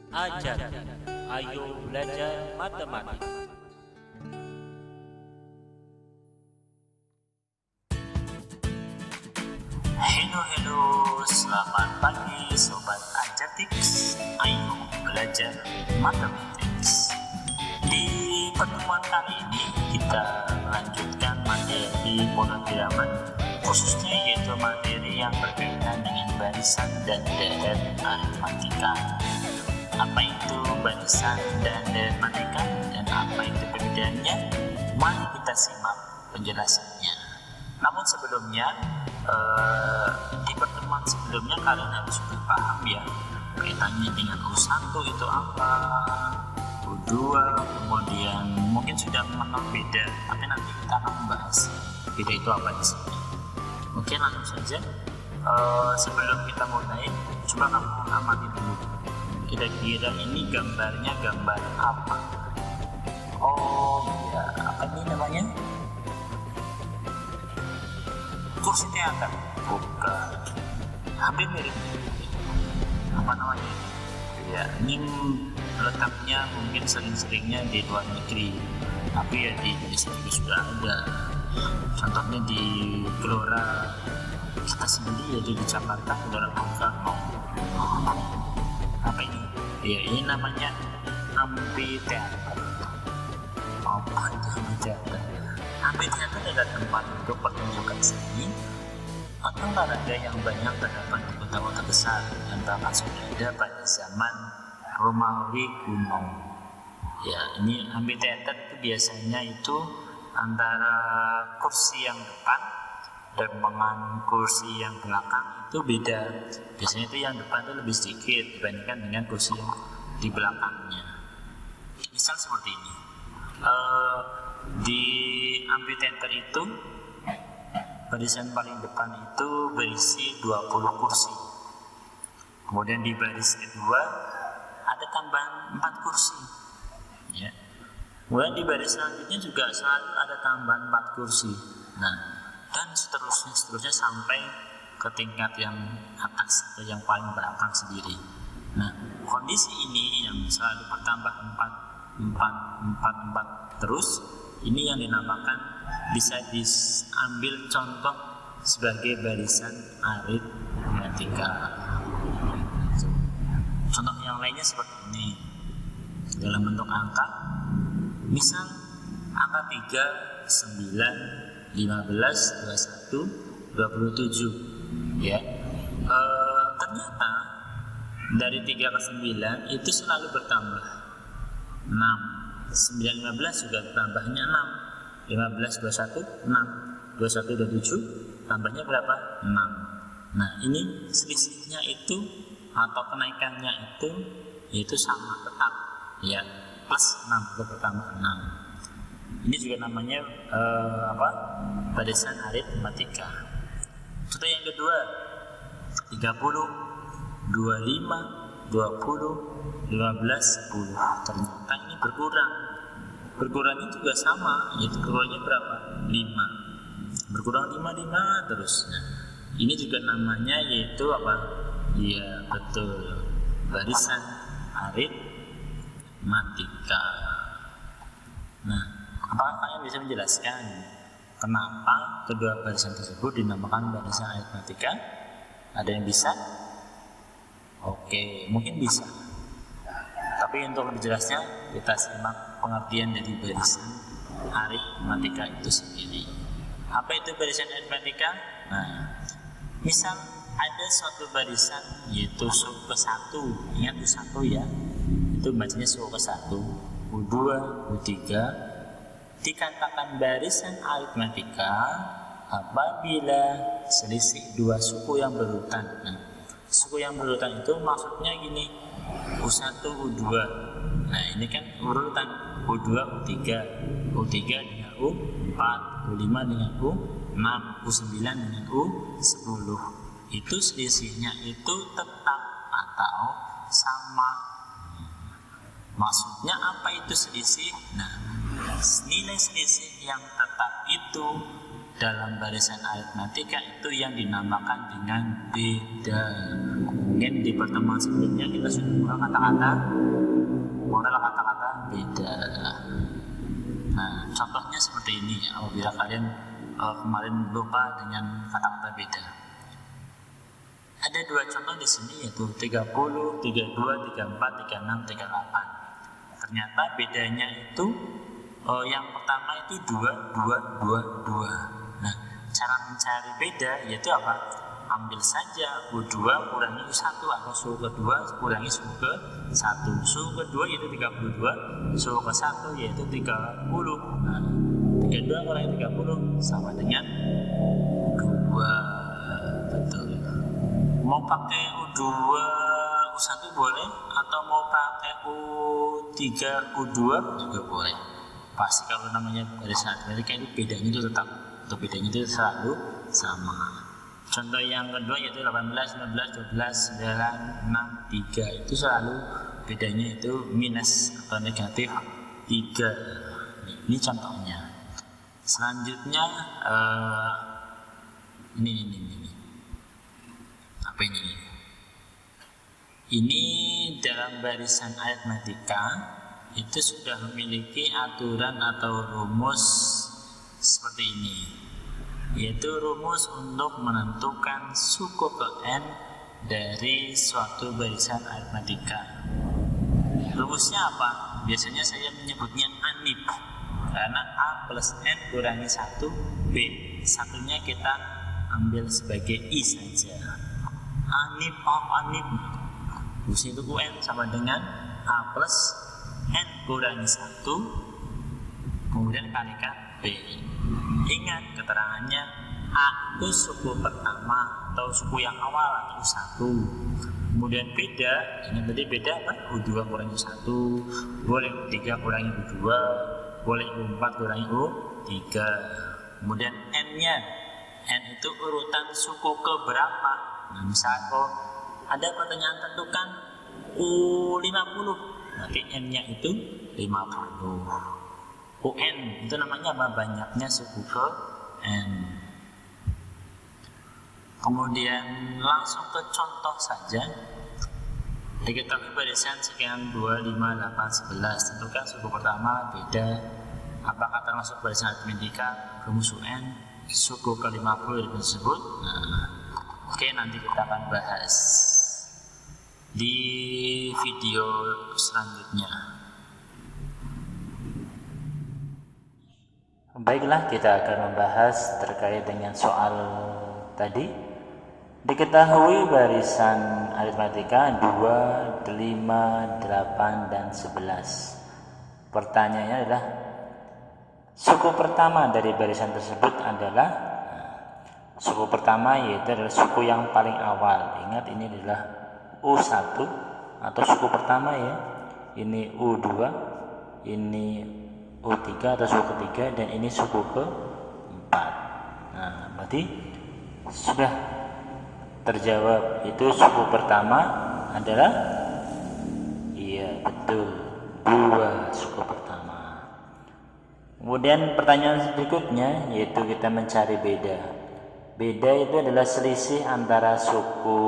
Ajar, ayo belajar matematik. Halo, selamat pagi Sobat Ajatix. Ayo belajar matematik. Di pertemuan kali ini kita melanjutkan materi pemrograman, khususnya yaitu materi yang berkaitan dengan barisan dan deret aritmatika. Apa itu barisan dan deret aritmatika dan apa itu perbedaannya? Mari kita simak penjelasannya. Namun sebelumnya, di pertemuan sebelumnya kalian harus sudah paham ya kaitannya dengan U1 itu apa, U2, kemudian mungkin sudah mengenal beda, tapi nanti kita akan membahas beda itu apa di sini. Oke, langsung saja. Sebelum kita mulai, coba kamu amati dulu. Kira-kira ini gambarnya gambar apa? Oh iya, apa ini namanya? Kursi teater? Bukan. Hampir mirip. Apa namanya? Ya, ini letaknya mungkin sering-seringnya di luar negeri, tapi ya di Indonesia juga sudah ada. Contohnya di Gelora kita sendiri, yaitu di Jakarta, Gelora Bung Karno. Apa ini? Ya, ini namanya amphitheater. Apa itu amphitheater? Amphitheater adalah tempat untuk pertunjukan seni atau olahraga yang banyak terdapat di kota-kota besar dan bahkan sudah ada pada zaman Romawi kuno. Ya, ini amphitheater itu biasanya itu antara kursi yang depan dengan kursi yang belakang itu beda. Biasanya itu yang depan itu lebih sedikit dibandingkan dengan kursi yang di belakangnya. Misal seperti ini. Di amphitheater itu barisan paling depan itu berisi 20 kursi. Kemudian di baris kedua ada tambahan 4 kursi. Ya. Kemudian di baris selanjutnya juga selalu ada tambahan 4 kursi. Nah, dan seterusnya sampai ke tingkat yang atas atau yang paling belakang sendiri. Nah, kondisi ini yang selalu bertambah 4 terus, ini yang dinamakan, bisa diambil contoh sebagai barisan aritmatika. Contoh yang lainnya seperti ini dalam bentuk angka, misal angka 3, 9, 15, 21, 27 ya. Ternyata dari 3 ke 9 itu selalu bertambah 6. 9, 15 juga tambahnya 6. 15, 21, 6. 21, 27 tambahnya berapa? 6. Nah, ini selisihnya itu atau kenaikannya itu sama tetap ya, plus 6 atau bertambah 6. Ini juga namanya barisan aritmatika. Contoh yang kedua, 30, 25, 20, 15, 10. Ternyata ini berkurang. Berkurangnya juga sama, yaitu berkurangnya berapa? 5. Berkurang 5 terus. Nah, ini juga namanya yaitu apa? Iya, betul. Barisan aritmatika. Nah, apakah kalian bisa menjelaskan kenapa kedua barisan tersebut dinamakan barisan aritmatika? Ada yang bisa? Oke, mungkin bisa. Tapi untuk lebih jelasnya kita simak pengertian dari barisan aritmatika itu sendiri. Apa itu barisan aritmatika? Nah, misal ada suatu barisan yaitu suku ke-1, ingat U1 ya, itu bacanya suku ke-1, U2, U3, dikatakan barisan aritmatika apabila selisih dua suku yang berurutan. Nah, suku yang berurutan itu maksudnya gini, U1, U2. Nah, ini kan urutan U2, U3, U3 dengan U4, U5 dengan U6, U9 dengan U10. Itu selisihnya itu tetap atau sama. Maksudnya apa itu selisih? Nah, nilai selisih yang tetap itu dalam barisan aritmatika itu yang dinamakan dengan beda. Mungkin di pertemuan sebelumnya kita sudah mengenal kata-kata modal kata-kata beda. Nah, contohnya seperti ini apabila kalian kemarin lupa dengan kata-kata beda. Ada dua contoh di sini yaitu 30, 32, 34, 36, 38. Ternyata bedanya itu yang pertama itu 2, 2, 2, 2. Nah, cara mencari beda yaitu apa? Ambil saja U2 kurangi U1 atau suhu kedua kurangi suhu ke-1. Suhu kedua yaitu 32, suhu ke-1 yaitu 30. Nah, 32 kurangi 30 sama dengan 2. Betul. Mau pakai U2 U1 boleh atau mau pakai U3 U2 juga boleh. Pasti kalau namanya barisan aritmatika itu bedanya itu tetap, atau bedanya itu selalu sama. Contoh yang kedua yaitu 18, 19, 12, 9, 6, 3. Itu selalu bedanya itu minus atau negatif 3. Ini contohnya. Selanjutnya ini. Apa ini? Ini dalam barisan aritmatika itu sudah memiliki aturan atau rumus seperti ini, yaitu rumus untuk menentukan suku ke n dari suatu barisan aritmatika. Rumusnya apa? Biasanya saya menyebutnya ANIP karena A plus N kurangi 1 B. Satunya kita ambil sebagai I saja. ANIP of ANIP. Rumusnya itu UN sama dengan A plus N kurangi 1 kemudian kalikan B. Ingat keterangannya A itu suku pertama atau suku yang awal atau U1. Kemudian beda, ini tadi beda apa? U2 kurangi U1, boleh U3 kurangi U2, boleh U4 kurangi U3. Kemudian N-nya, N itu urutan suku ke berapa? Nah, misalnya ada pertanyaan tentukan U50, nanti N-nya itu 50. UN itu namanya apa? Banyaknya suku ke N. Kemudian langsung ke contoh saja. Diketahui barisan sekian 2, 5, 8, 11. Tentukan suku pertama beda. Apakah termasuk barisan aritmatika? Rumus UN suku ke-50 tersebut. Nah, oke, nanti kita akan bahas di video selanjutnya. Baiklah, kita akan membahas terkait dengan soal tadi. Diketahui barisan aritmatika 2, 5, 8, dan 11. Pertanyaannya adalah suku pertama dari barisan tersebut adalah suku pertama yaitu adalah suku yang paling awal. Ingat ini adalah U1 atau suku pertama ya. Ini U2, ini U3 atau suku ketiga, dan ini suku ke-4. Nah, berarti sudah terjawab. Itu suku pertama adalah iya betul 2 suku pertama. Kemudian pertanyaan berikutnya yaitu kita mencari beda. Beda itu adalah selisih antara suku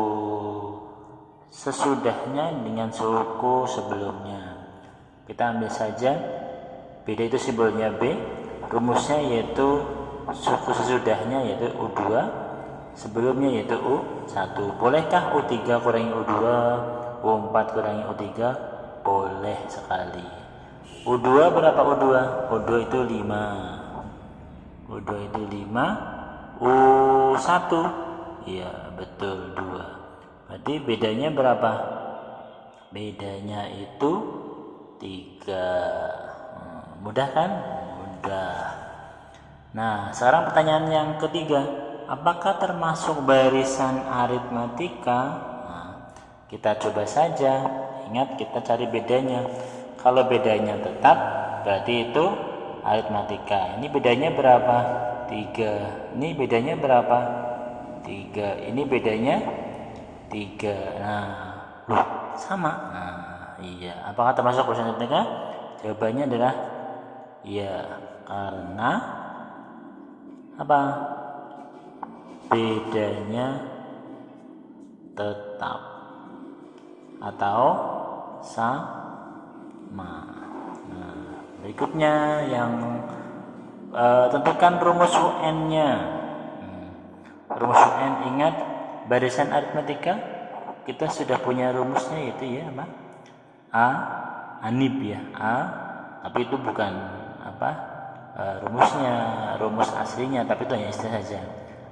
sesudahnya dengan suku sebelumnya. Kita ambil saja beda itu simbolnya B, rumusnya yaitu suku sesudahnya yaitu U2, sebelumnya yaitu U1. Bolehkah U3 kurangi U2, U4 kurangi U3? Boleh sekali. U2 berapa U2? U2 itu 5. U2 itu 5. U1 iya betul 2. Berarti bedanya berapa? Bedanya itu 3. Mudah kan? Mudah. Nah, sekarang pertanyaan yang ketiga, apakah termasuk barisan aritmatika? Nah, kita coba saja. Ingat, kita cari bedanya. Kalau bedanya tetap, berarti itu aritmatika. Ini bedanya berapa? 3. Ini bedanya berapa? 3. Ini bedanya 3. Nah, loh, sama. Nah, iya. Apakah termasuk barisan aritmatika? Jawabannya adalah ya, karena apa? Bedanya tetap. atau sama. Nah, berikutnya yang tentukan rumus UN-nya. Rumus UN, ingat barisan aritmatika kita sudah punya rumusnya, yaitu ya apa? Anib ya, tapi itu bukan rumusnya, rumus aslinya, tapi itu hanya istilah saja.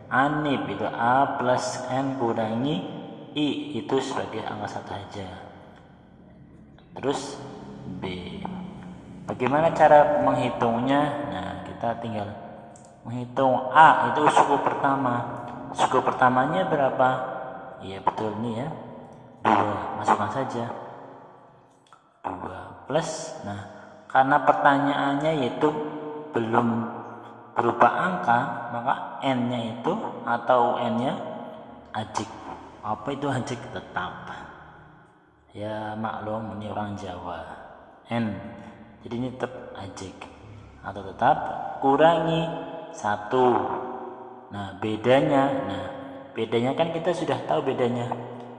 Anib itu A plus N kurangi I, itu sebagai angka satu saja. Terus B, bagaimana cara menghitungnya? Nah, kita tinggal menghitung A, itu suku pertama. Suku pertamanya berapa? Iya betul nih ya, 2, masukkan saja 2 plus. Nah, karena pertanyaannya yaitu belum berupa angka, maka N-nya itu atau UN-nya ajik. Apa itu ajik? Tetap. Ya maklum, ini orang Jawa. N. Jadi ini tetap ajik atau tetap, kurangi 1. Nah, bedanya kan kita sudah tahu bedanya.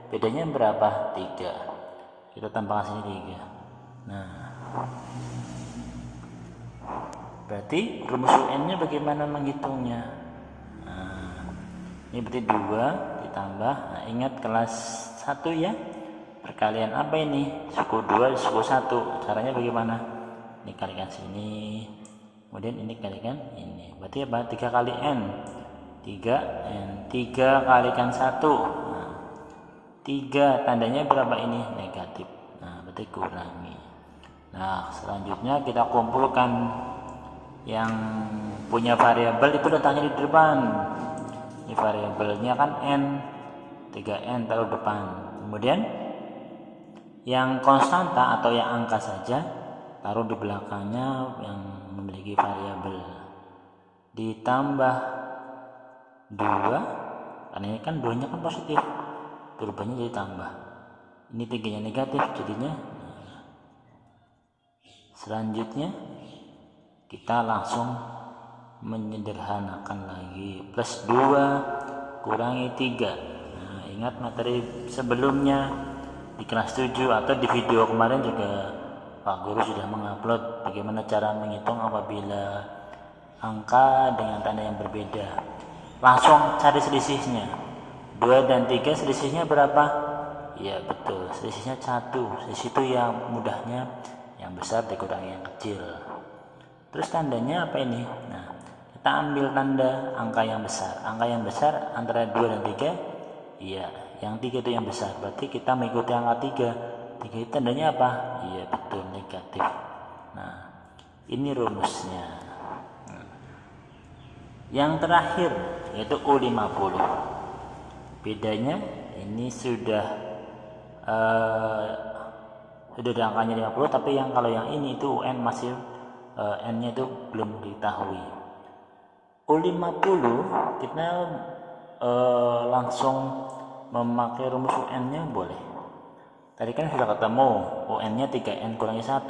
Bedanya berapa? 3. Kita tambahkan sini 3. Nah, berarti rumus UN-nya bagaimana menghitungnya? Nah, ini berarti 2 ditambah. Nah, ingat kelas 1 ya. Perkalian apa ini? Suku 2 suku 1. Caranya bagaimana? Ini kalikan sini. Kemudian ini kalikan ini. Berarti apa? 3 kali N. 3N. 3 kalikan 1. Nah, 3 tandanya berapa ini? Negatif. Nah, berarti kurangi. Nah, selanjutnya kita kumpulkan yang punya variabel itu letaknya di depan. Ini variabelnya kan N, 3N taruh depan. Kemudian yang konstanta atau yang angka saja taruh di belakangnya yang memiliki variabel. Ditambah 2, karena ini kan 2-nya kan positif, berubahnya jadi tambah. Ini 3-nya negatif, jadinya. Selanjutnya kita langsung menyederhanakan lagi, plus 2 kurangi 3. Nah, ingat materi sebelumnya di kelas 7 atau di video kemarin juga Pak Guru sudah mengupload bagaimana cara menghitung apabila angka dengan tanda yang berbeda. Langsung cari selisihnya. 2 dan 3 selisihnya berapa? Ya betul, selisihnya 1. Selisih itu yang mudahnya yang besar dikurangi yang kecil. Terus tandanya apa ini? Nah, kita ambil tanda angka yang besar. Angka yang besar antara 2 dan 3. Iya, yang 3 itu yang besar. Berarti kita mengikuti angka 3. 3 itu tandanya apa? Iya betul, negatif. Nah, ini rumusnya. Yang terakhir yaitu U50. Bedanya ini sudah ada angkanya 50, tapi kalau yang ini itu UN masih N-nya itu belum diketahui. U50 kita langsung memakai rumus UN-nya boleh. Tadi kan sudah ketemu UN-nya 3N kurangi 1.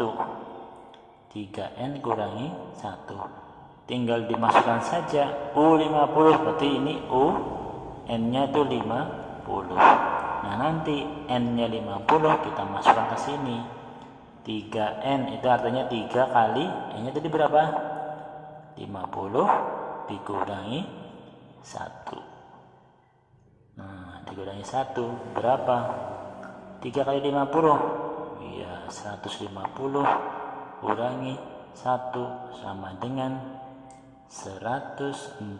3N kurangi 1. Tinggal dimasukkan saja U50, berarti ini UN-nya itu 50. Nah, nanti N-nya 50 kita masukkan ke sini. 3N itu artinya 3 kali N-nya tadi berapa? 50 dikurangi 1. Nah, dikurangi 1 berapa? 3 kali 50. Iya, 150 kurangi 1 sama dengan 149.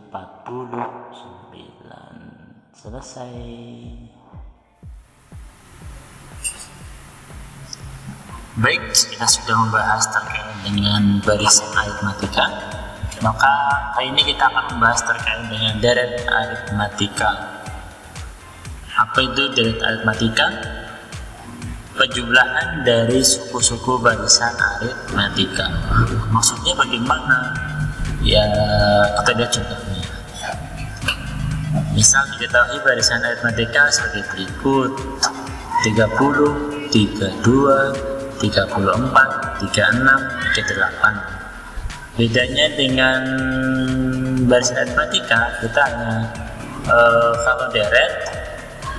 Selesai. Baik, kita sudah membahas terkait dengan barisan aritmatika. Maka kali ini kita akan membahas terkait dengan deret aritmatika. Apa itu deret aritmatika? Penjumlahan dari suku-suku barisan aritmatika. Maksudnya bagaimana? Ya, kita lihat contohnya. Misal diketahui barisan aritmatika sebagai berikut: 30, 32, 34, 36, 38. Bedanya dengan barisan aritmatika, kita hanya kalau deret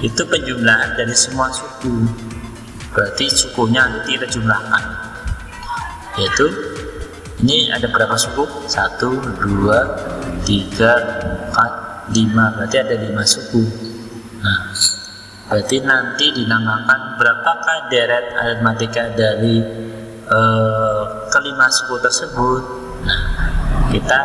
itu penjumlahan dari semua suku. berarti sukunya nanti kita jumlahkan, yaitu ini ada berapa suku? 1, 2, 3, 4, 5, berarti ada 5 suku. Nah, berarti nanti dinamakan berapakah deret aritmatika dari kelima suku tersebut. Nah, kita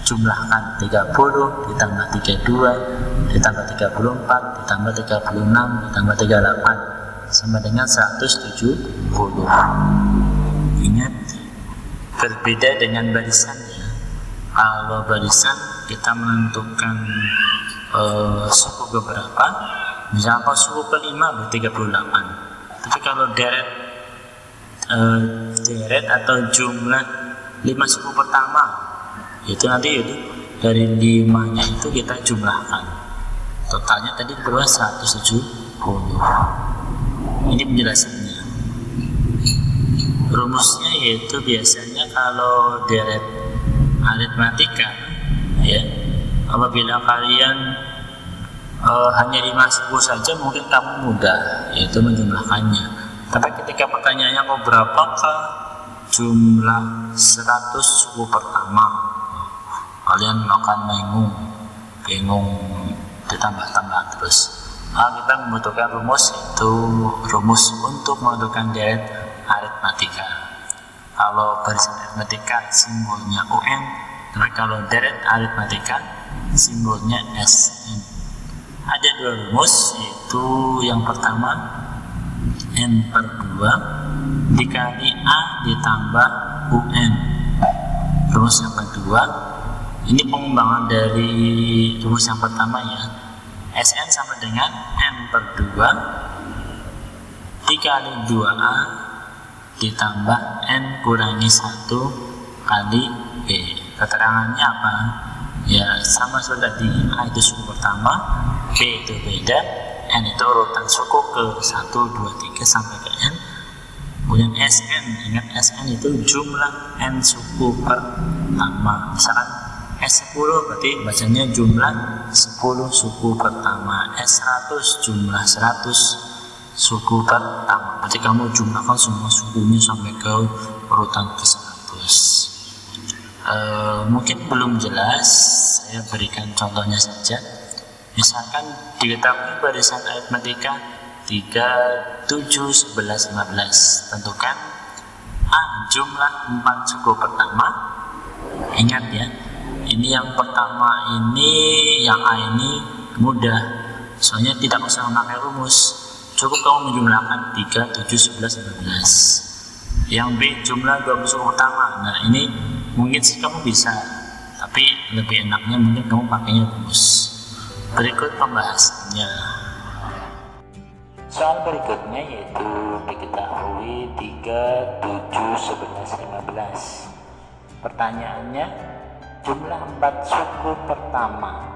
jumlahkan 30 ditambah 32 ditambah 34 ditambah 36 ditambah 38 sama dengan 170. Ingat, berbeda dengan barisannya. Kalau barisan kita menentukan suku beberapa, misalnya suku kelima berarti 38. Tapi kalau deret atau jumlah 5 suku pertama, itu nanti dari 5-nya itu kita jumlahkan. Totalnya tadi berapa? 170. Ini penjelasannya. Rumusnya yaitu biasanya kalau deret aritmatika, ya, apabila kalian hanya 5 suku saja mungkin kamu mudah yaitu menjumlahkannya. Tapi ketika pertanyaannya berapakah jumlah 100 suku pertama, kalian akan bingung ditambah-tambah terus. Kita membutuhkan rumus, itu rumus untuk menentukan deret aritmatika. Kalau barisan aritmatika simbolnya UN, tapi kalau deret aritmatika simbolnya SN. Ada 2 rumus, yaitu yang pertama N/2 dikali A ditambah UN. Rumus yang kedua, ini pengembangan dari rumus yang pertama ya. SN sama dengan N/2 dikali 2A ditambah N kurangi 1 kali B. Keterangannya apa? Ya sama seperti tadi. A itu suku pertama, B itu beda, N itu urutan suku ke 1, 2, 3 sampai ke N. Kemudian SN, ingat SN itu jumlah N suku pertama. Misalkan S10 berarti bacanya jumlah 10 suku pertama. S100 jumlah 100 suku pertama. Berarti kamu jumlahkan semua sukunya sampai ke urutan ke 100. Mungkin belum jelas, saya berikan contohnya saja. Misalkan diketahui barisan aritmatika 3, 7, 11, 15. Tentukan A jumlah 4 suku pertama. Ingat ya, ini yang pertama ini, yang A ini mudah, soalnya tidak usah memakai rumus, cukup kamu menjumlahkan 3, 7, 11, 15. Yang B jumlah 20 suku pertama. Nah ini mungkin sih kamu bisa, tapi lebih enaknya mungkin kamu pakainya rumus. Berikut pembahasannya. Soal berikutnya yaitu diketahui 3, 7, 11, 15. Pertanyaannya, jumlah 4 suku pertama.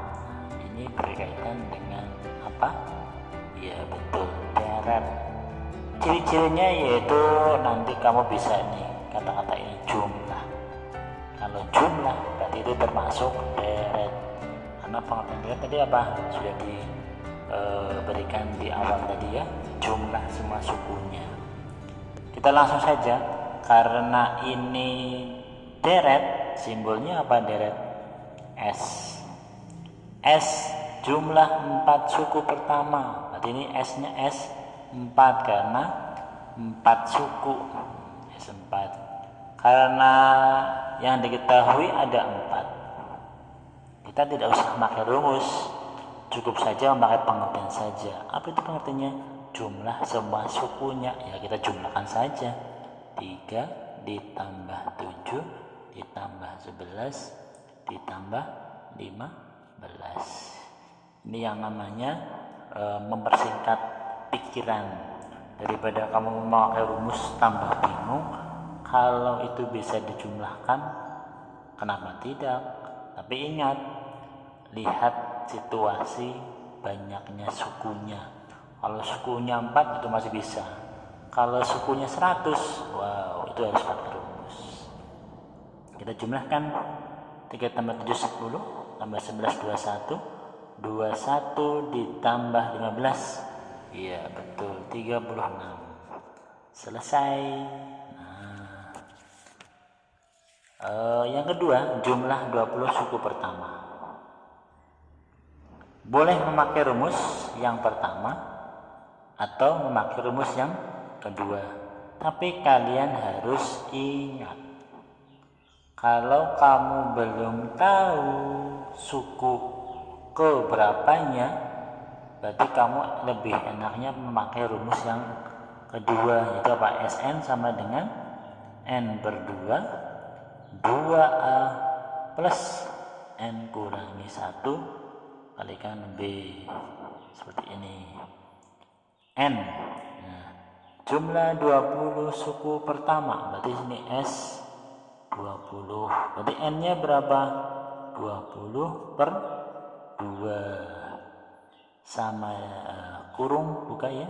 Ini berkaitan dengan apa? Ya betul, deret. Ciri-cirinya yaitu nanti kamu bisa nih kata-kata ini jumlah. Kalau jumlah berarti itu termasuk deret. Karena pengertian deret tadi apa? Sudah diberikan di awal tadi ya, jumlah semua sukunya. Kita langsung saja, karena ini deret, simbolnya apa deret? S. S jumlah 4 suku pertama. Berarti ini S-nya S 4 karena 4 suku. S4. Karena yang diketahui ada 4. Kita tidak usah memakai rumus, cukup saja memakai pengertian saja. Apa itu pengertiannya? Jumlah semua sukunya. Ya kita jumlahkan saja. 3 ditambah 7 ditambah 11 ditambah 15. Ini yang namanya mempersingkat pikiran. Daripada kamu memakai rumus tambah bingung, kalau itu bisa dijumlahkan, kenapa tidak? Tapi ingat, lihat situasi banyaknya sukunya. Kalau sukunya 4 itu masih bisa. Kalau sukunya 100, wow, itu harus pakai rumus. Kita jumlahkan 3 tambah 7 10 tambah 11 21 21 ditambah 15. Iya betul, 36. Selesai. Yang kedua, jumlah 20 suku pertama. Boleh memakai rumus yang pertama atau memakai rumus yang kedua. Tapi kalian harus ingat, kalau kamu belum tahu suku keberapanya, berarti kamu lebih enaknya memakai rumus yang kedua, yaitu apa? Sn sama dengan N per 2, 2A plus N kurangi 1 kalikan B, seperti ini. N, nah, jumlah 20 suku pertama, berarti sini S 20, berarti N nya berapa? 20 per 2 sama kurung buka ya,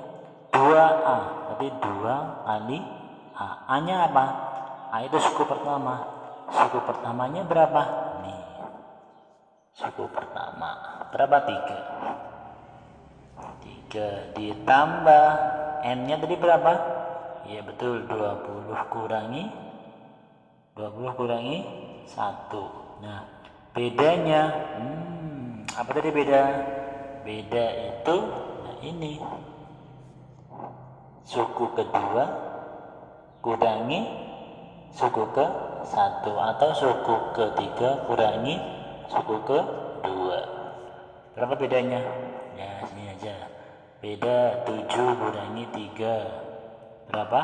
2A, berarti 2 kali A. A nya apa? A itu suku pertama. Suku pertamanya berapa? Nih, suku pertama berapa? 3 ditambah N nya tadi berapa? Iya betul, 20 kurangi 1. Nah, bedanya apa tadi beda? Beda itu, nah ini suku kedua kurangi suku ke 1 atau suku ketiga kurangi suku kedua. Berapa bedanya? Ya sini aja. Beda 7 kurangi 3 berapa?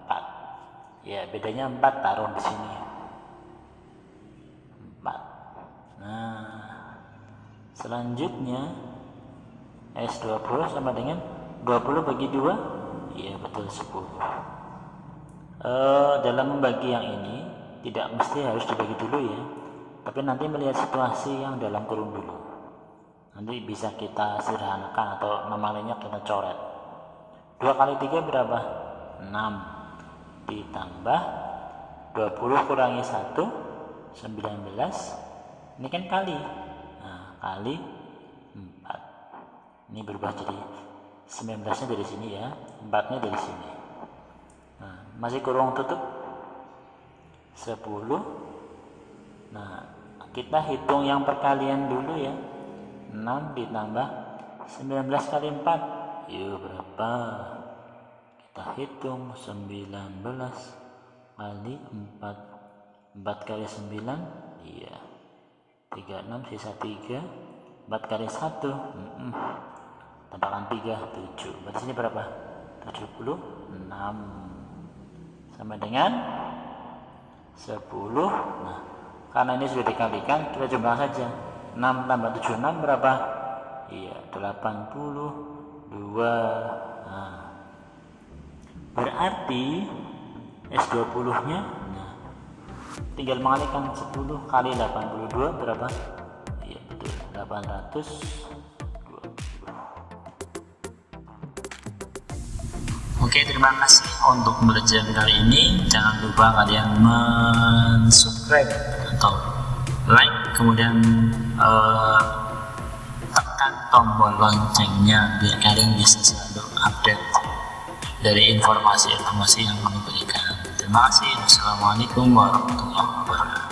4. Ya bedanya 4, taruh di sini 4. Nah, selanjutnya S20 sama dengan 20 bagi 2, iya betul 10. Dalam membagi yang ini tidak mesti harus dibagi dulu ya, tapi nanti melihat situasi yang dalam kurung dulu. Nanti bisa kita sederhanakan atau nama lainnya kita coret. 2 kali 3 berapa? 6 ditambah 20 kurangi 1 19, ini kan kali, nah kali 4, ini berubah jadi 19 nya dari sini ya, 4 nya dari sini. Nah, masih kurung tutup 10. Nah, kita hitung yang perkalian dulu ya, 6 ditambah 19 kali 4, yuk berapa? Kita hitung 19 kali 4 kali 9, iya 36, sisa 3, 4 kali 1 tambahkan 3, 7, berarti sini berapa? 76 sama dengan 10. Nah, karena ini sudah dikalikan, kita jumlah saja. 6 tambah 76 berapa? Iya 82. Nah, berarti S20 nya, nah, tinggal mengalikan 10 kali 82 berapa? Iya betul, 820. Oke, terima kasih untuk pembelajaran kali ini. Jangan lupa kalian subscribe atau like, kemudian tekan tombol loncengnya biar kalian bisa selalu update dari informasi-informasi yang kami berikan. Terima kasih. Wassalamualaikum warahmatullahi wabarakatuh.